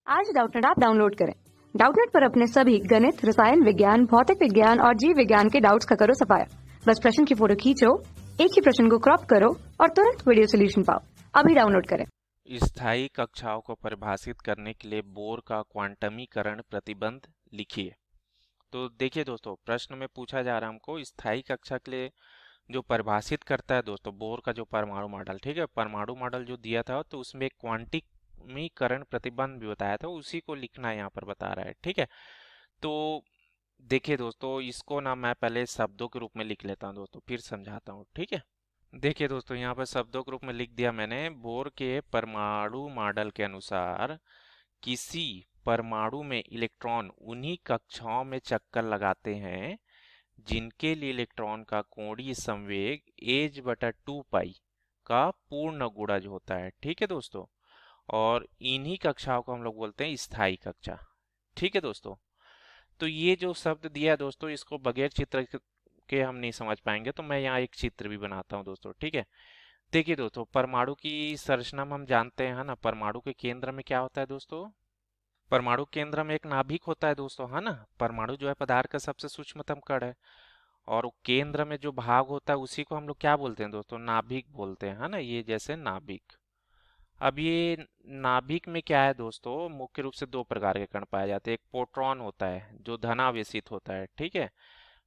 आज Doubtnut app download करें। Doubtnut पर अपने सभी गणित, रसायन विज्ञान, भौतिक विज्ञान और जीव विज्ञान के डाउट्स का करो सफाया। बस प्रश्न की फोटो खींचो, एक ही प्रश्न को क्रॉप करो और तुरंत वीडियो सोल्यूशन पाओ। अभी डाउनलोड करें। स्थायी कक्षाओं को परिभाषित करने के लिए बोर का क्वांटमीकरण प्रतिबंध लिखिए। तो देखिए दोस्तों, प्रश्न में पूछा जा रहा है हमको स्थायी कक्षा के लिए जो परिभाषित करता है दोस्तों बोर का जो परमाणु मॉडल, ठीक है, परमाणु मॉडल जो दिया था तो उसमें एक क्वांटमीकरण प्रतिबंध भी बताया था, उसी को लिखना यहाँ पर बता रहा है। ठीक है, तो देखिए दोस्तों, इसको ना मैं पहले शब्दों के रूप में लिख लेता हूँ दोस्तों, फिर समझाता हूँ। ठीक है, देखिए दोस्तों, यहाँ पर शब्दों के रूप में लिख दिया मैंने। बोर के परमाणु मॉडल के अनुसार किसी परमाणु में इलेक्ट्रॉन उन्हीं कक्षाओं में चक्कर लगाते हैं जिनके लिए इलेक्ट्रॉन का कोणीय संवेग h/2 पाई का पूर्ण गुणज होता है। ठीक है दोस्तों, और इन्हीं कक्षाओं को हम लोग बोलते हैं स्थायी कक्षा। ठीक है दोस्तों, तो ये जो शब्द दिया है दोस्तों, इसको बगैर चित्र के हम नहीं समझ पाएंगे, तो मैं यहाँ एक चित्र भी बनाता हूँ दोस्तों। ठीक है, देखिए दोस्तों, परमाणु की संरचना में हम जानते हैं, है ना, परमाणु के केंद्र में क्या होता है दोस्तों? परमाणु केंद्र में एक नाभिक होता है दोस्तों, है ना। परमाणु जो है पदार्थ का सबसे सूक्ष्मतम कण है, और केंद्र में जो भाग होता है उसी को हम लोग क्या बोलते हैं दोस्तों? नाभिक बोलते हैं, है ना। ये जैसे नाभिक। अब ये नाभिक में क्या है दोस्तों? मुख्य रूप से दो प्रकार के कण पाए जाते हैं। एक प्रोटॉन होता है जो धनावेशित होता है, ठीक है,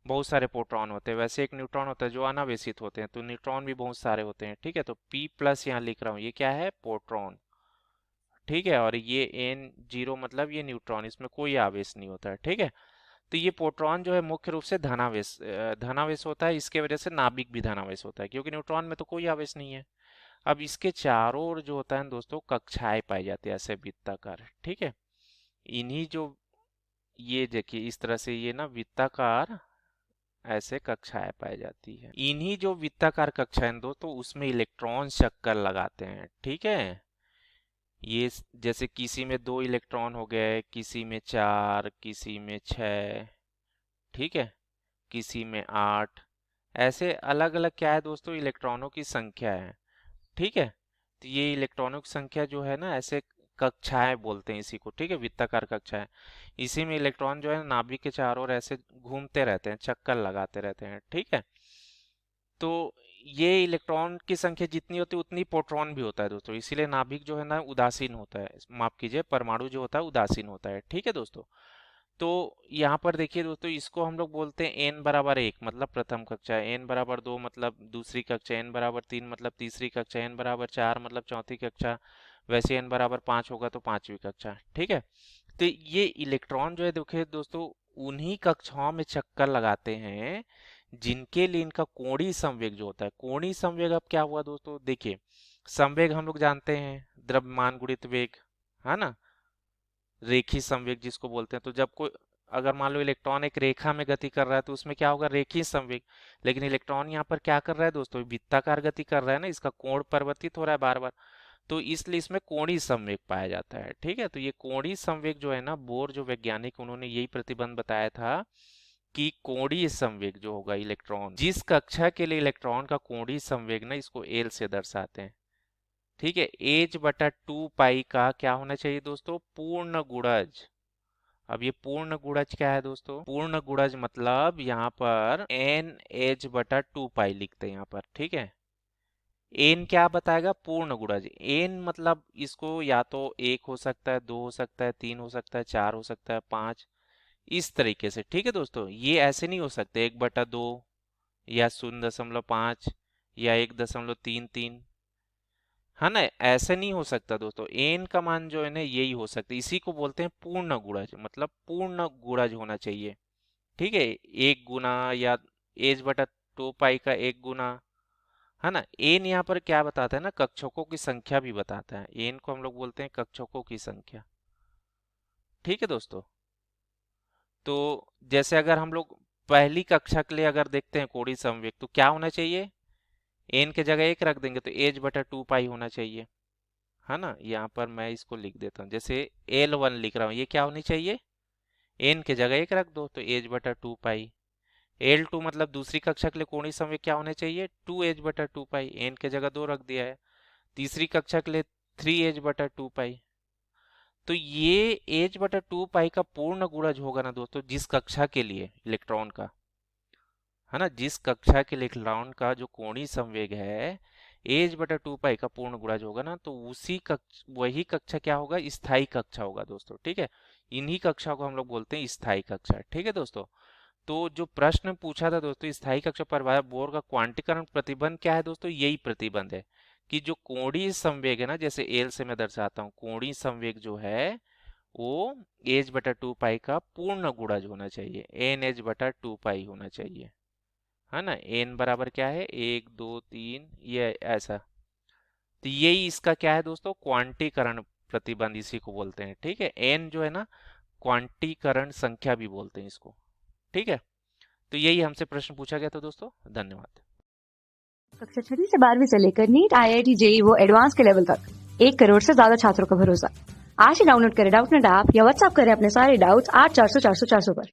बहुत सारे प्रोटॉन होते हैं। वैसे एक न्यूट्रॉन होता है जो अनावेशित होते हैं, तो न्यूट्रॉन भी बहुत सारे होते हैं। ठीक है, तो P+ यहाँ लिख रहा हूँ, ये क्या है? प्रोटॉन। ठीक है, और ये N0 मतलब ये न्यूट्रॉन, इसमें कोई आवेश नहीं होता है। ठीक है, तो ये प्रोटॉन जो है मुख्य रूप से धनावेश होता है। इसके वजह से नाभिक भी धनावेश होता है, क्योंकि न्यूट्रॉन में तो कोई आवेश नहीं है। अब इसके चारों ओर जो होता है दोस्तों कक्षाएं पाई जाती है, ऐसे वृत्ताकार। ठीक है, इन्हीं जो ये देखिए इस तरह से ये ना वृत्ताकार ऐसे कक्षाएं पाई जाती है। इन्हीं जो वृत्ताकार कक्षाएं दोस्तों उसमें इलेक्ट्रॉन चक्कर लगाते हैं। ठीक है, ये जैसे किसी में 2 इलेक्ट्रॉन हो गए, किसी में 4, किसी में 6, ठीक है, किसी में 8, ऐसे अलग अलग क्या है दोस्तों? इलेक्ट्रॉनों की संख्या है। ठीक है, तो ये इलेक्ट्रॉनों की संख्या जो है ना, ऐसे कक्षाएं बोलते हैं इसी को। ठीक है, वृत्ताकार कक्षाएं। इसी में इलेक्ट्रॉन जो है नाभिक के चारों ओर ऐसे घूमते रहते हैं, चक्कर लगाते रहते हैं। ठीक है, तो ये इलेक्ट्रॉन की संख्या जितनी होती है उतनी प्रोटॉन भी होता है दोस्तों, इसीलिए नाभिक जो है ना उदासीन होता है, माफ कीजिए, परमाणु जो होता है उदासीन होता है। ठीक है दोस्तों, तो यहाँ पर देखिए दोस्तों, इसको हम लोग बोलते हैं n=1 मतलब प्रथम कक्षा, n=2 मतलब दूसरी कक्षा, n=3 मतलब तीसरी कक्षा, n=4 मतलब चौथी कक्षा, वैसे n=5 होगा तो पांचवी कक्षा। ठीक है, तो ये इलेक्ट्रॉन जो है देखिए दोस्तों उन्हीं कक्षाओं में चक्कर लगाते हैं जिनके लिए इनका कोणीय संवेग जो होता है। कोणीय संवेग अब क्या हुआ दोस्तों? देखिए, संवेग हम लोग जानते हैं, द्रव्यमान गुणित वेग, है ना, रेखीय संवेग जिसको बोलते हैं। तो जब कोई, अगर मान लो इलेक्ट्रॉन एक रेखा में गति कर रहा है तो उसमें क्या होगा? रेखीय संवेग। लेकिन इलेक्ट्रॉन यहाँ पर क्या कर रहा है दोस्तों? वृत्ताकार गति कर रहा है ना, इसका कोण परिवर्तित हो रहा है बार बार, तो इसलिए इसमें कोणीय संवेग पाया जाता है। ठीक है, तो ये कोणीय संवेग जो है ना, बोर जो वैज्ञानिक उन्होंने यही प्रतिबंध बताया था कि कोणीय संवेग जो होगा इलेक्ट्रॉन, जिस कक्षा के लिए इलेक्ट्रॉन का कोणीय संवेग ना, इसको एल से दर्शाते हैं। ठीक है, h/2 पाई का क्या होना चाहिए दोस्तों? पूर्ण गुणज। अब ये पूर्ण गुणज क्या है दोस्तों? पूर्ण गुणज मतलब यहाँ पर NH/2 पाई लिखते हैं यहाँ पर। ठीक है, एन क्या बताएगा? पूर्ण गुणज। एन मतलब इसको या तो 1 हो सकता है, 2 हो सकता है, 3 हो सकता है, 4 हो सकता है, 5, इस तरीके से। ठीक है दोस्तों, ये ऐसे नहीं हो सकते 1/2 या 0.5 या 1.33, है ना, ऐसे नहीं हो सकता दोस्तों। एन का मान जो है ना यही हो सकता है, इसी को बोलते हैं पूर्ण गुणज, मतलब पूर्ण गुणज होना चाहिए। ठीक है, 1 गुना या h/2 पाई का 1 गुना, है ना। एन यहाँ पर क्या बताता है ना? कक्षकों की संख्या भी बताता है। एन को हम लोग बोलते हैं कक्षकों की संख्या। ठीक है दोस्तों, तो जैसे अगर हम लोग पहली कक्षा के लिए अगर देखते हैं कोणीय संवेग, तो क्या होना चाहिए? एन के जगह 1 रख देंगे तो h/2 पाई होना चाहिए, है ना। यहाँ पर मैं इसको लिख देता हूँ, जैसे L1 लिख रहा हूँ, ये क्या होनी चाहिए? एन के जगह 1 रख दो तो h/2 पाई। L2 मतलब दूसरी कक्षा के लिए कोणीय संवेग क्या होने चाहिए? 2h/2 पाई, एन के जगह 2 रख दिया है। तीसरी कक्षा के लिए 3h/2 पाई। तो ये एच बटा 2 पाई का पूर्ण गुणज होगा ना दोस्तों, जिस कक्षा के लिए इलेक्ट्रॉन का, है ना, जिस कक्षा के लिए इलेक्ट्रॉन का जो कोणीय संवेग है एच बटा 2 पाई का पूर्ण गुणज होगा ना, तो वही कक्षा क्या होगा, स्थायी कक्षा होगा दोस्तों। ठीक है, इन्हीं कक्षा को हम लोग बोलते हैं स्थायी कक्षा। ठीक है दोस्तों, तो जो प्रश्न पूछा था दोस्तों, स्थायी कक्षा पर बोर का क्वांटीकरण प्रतिबंध क्या है दोस्तों, यही प्रतिबंध है कि जो कोणीय संवेग है ना, जैसे एल से मैं दर्शाता हूँ, कोणीय संवेग जो है वो एच बटा 2 पाई का पूर्ण गुणज होना चाहिए, एन एच बटा 2 पाई होना चाहिए, है ना। एन बराबर क्या है, 1 2 3, ये ऐसा। तो यही इसका क्या है दोस्तों, क्वांटीकरण प्रतिबंध इसी को बोलते हैं। ठीक है, एन जो है ना, क्वांटीकरण संख्या भी बोलते हैं इसको। ठीक है, तो यही हमसे प्रश्न पूछा गया था दोस्तों। धन्यवाद। कक्षा 6 से 12वीं से लेकर नीट, IIT, JEE वो एडवांस के लेवल तक 1 करोड़ से ज्यादा छात्रों का भरोसा। आज ही डाउनलोड करें डाउटनेट ऐप या व्हाट्सएप करें अपने सारे डाउट्स 8400 400 400 पर।